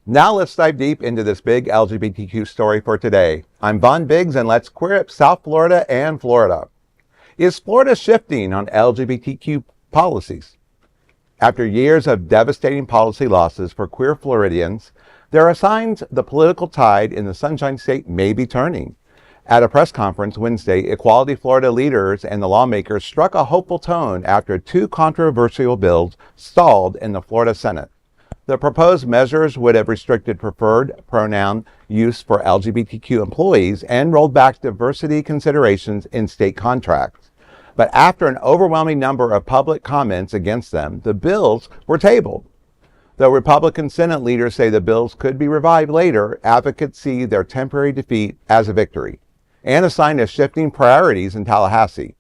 Now let's dive deep into this big LGBTQ story for today. I'm Von Biggs, and let's queer up South Florida and Florida. Is Florida shifting on LGBTQ policies? After years of devastating policy losses for queer Floridians, there are signs the political tide in the Sunshine State may be turning. At a press conference Wednesday, Equality Florida leaders and the lawmakers struck a hopeful tone after two controversial bills stalled in the Florida Senate. The proposed measures would have restricted preferred pronoun use for LGBTQ employees and rolled back diversity considerations in state contracts. But after an overwhelming number of public comments against them, the bills were tabled. Though Republican Senate leaders say the bills could be revived later, advocates see their temporary defeat as a victory and a sign of shifting priorities in Tallahassee.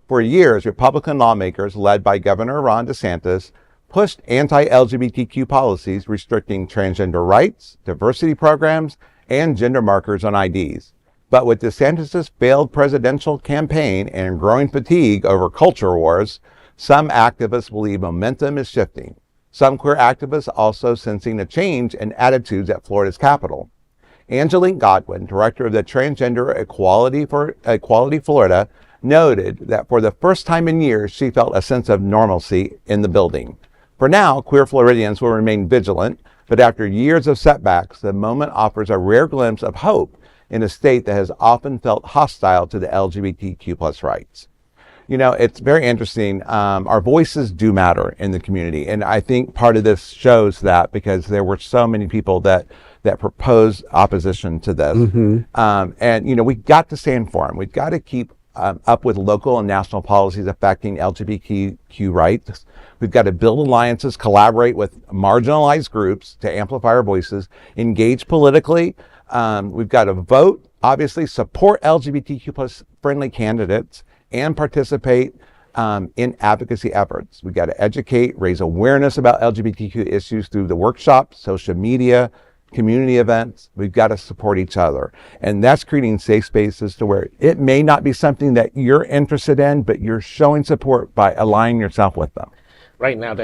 For years, Republican lawmakers led by Governor Ron DeSantis pushed anti-LGBTQ policies restricting transgender rights, diversity programs, and gender markers on IDs. But with DeSantis' failed presidential campaign and growing fatigue over culture wars, some activists believe momentum is shifting. Some queer activists also sensing a change in attitudes at Florida's Capitol. Angelique Godwin, director of the Transgender Equality Florida, noted that for the first time in years, she felt a sense of normalcy in the building. For now, queer Floridians will remain vigilant, but after years of setbacks, the moment offers a rare glimpse of hope in a state that has often felt hostile to the LGBTQ plus rights. You know, it's very interesting. Our voices do matter in the community, and I think part of this shows that because there were so many people that proposed opposition to this. And, you know, we've got to stand for them. We've got to keep up with local and national policies affecting LGBTQ rights. We've got to build alliances, collaborate with marginalized groups to amplify our voices, engage politically. We've got to vote, obviously, support LGBTQ plus friendly candidates, and participate in advocacy efforts. We've got to educate, raise awareness about LGBTQ issues through the workshops, social media, community events. We've got to support each other. And that's creating safe spaces to where it may not be something that you're interested in, but you're showing support by aligning yourself with them. Right now,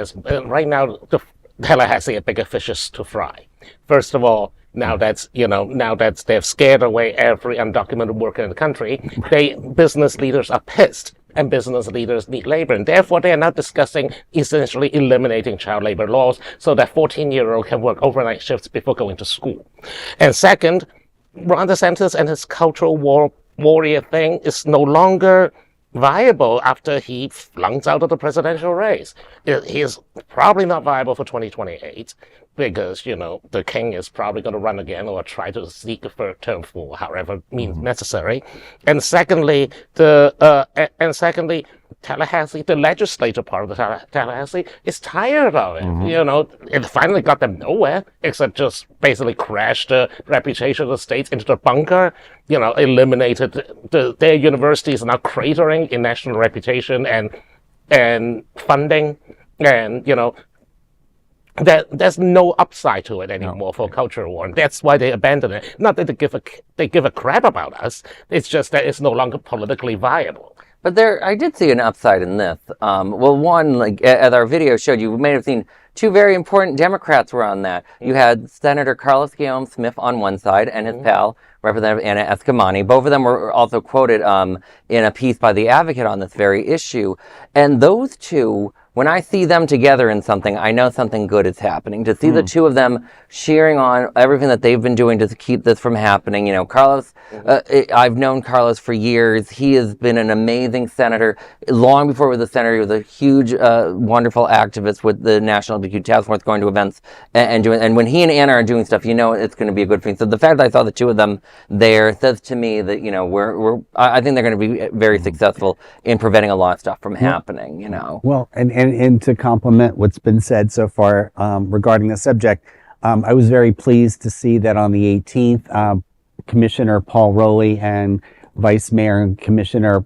Tallahassee have bigger fishes to fry. First of all, now that they've scared away every undocumented worker in the country, business leaders are pissed, and business leaders need labor, and therefore they are now discussing essentially eliminating child labor laws so that 14-year-olds can work overnight shifts before going to school. And second, Ron DeSantis and his cultural warrior thing is no longer viable after he flunks out of the presidential race. He is probably not viable for 2028 because, you know, the king is probably going to run again or try to seek a third term for however means necessary. And secondly, Tallahassee, the legislative part of the Tallahassee is tired of it. You know, it finally got them nowhere except just basically crashed the reputation of the state into the bunker. You know, eliminated their universities are now cratering in national reputation and funding, and you know, there's no upside to it anymore for cultural war, and that's why they abandoned it. Not that they give a crap about us. It's just that it's no longer politically viable. But I did see an upside in this. Well, one, like as our video showed, you may have seen two very important Democrats were on that. You had Senator Carlos Guillaume-Smith on one side and his pal, Representative Anna Escamani. Both of them were also quoted in a piece by The Advocate on this very issue. And those two, when I see them together in something, I know something good is happening. To see the two of them cheering on everything that they've been doing to keep this from happening. You know, Carlos, I've known Carlos for years. He has been an amazing senator. Long before he was a senator, he was a huge, wonderful activist with the National LGBTQ Task Force, going to events and doing. And when he and Anna are doing stuff, you know it's going to be a good thing. So the fact that I saw the two of them there says to me that, you know, I think they're going to be very successful in preventing a lot of stuff from happening. You know. Well, and to complement what's been said so far regarding the subject, I was very pleased to see that on the 18th, Commissioner Paul Rowley and Vice Mayor and Commissioner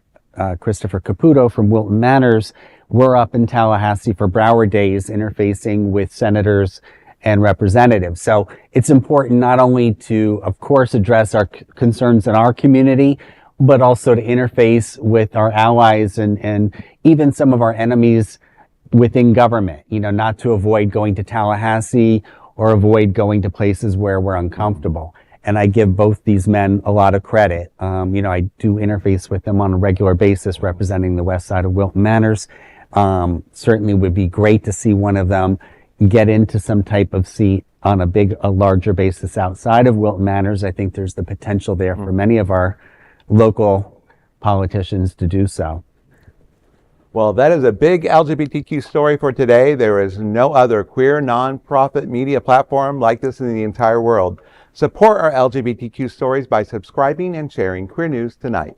Christopher Caputo from Wilton Manors were up in Tallahassee for Broward Days, interfacing with senators and representatives. So it's important not only to, of course, address our concerns in our community, but also to interface with our allies and even some of our enemies within government, you know, not to avoid going to Tallahassee or avoid going to places where we're uncomfortable. And I give both these men a lot of credit. I do interface with them on a regular basis representing the west side of Wilton Manors. Certainly would be great to see one of them get into some type of seat on a larger basis outside of Wilton Manors. I think there's the potential there for many of our local politicians to do so. Well, that is a big LGBTQ story for today. There is no other queer nonprofit media platform like this in the entire world. Support our LGBTQ stories by subscribing and sharing Queer News Tonight.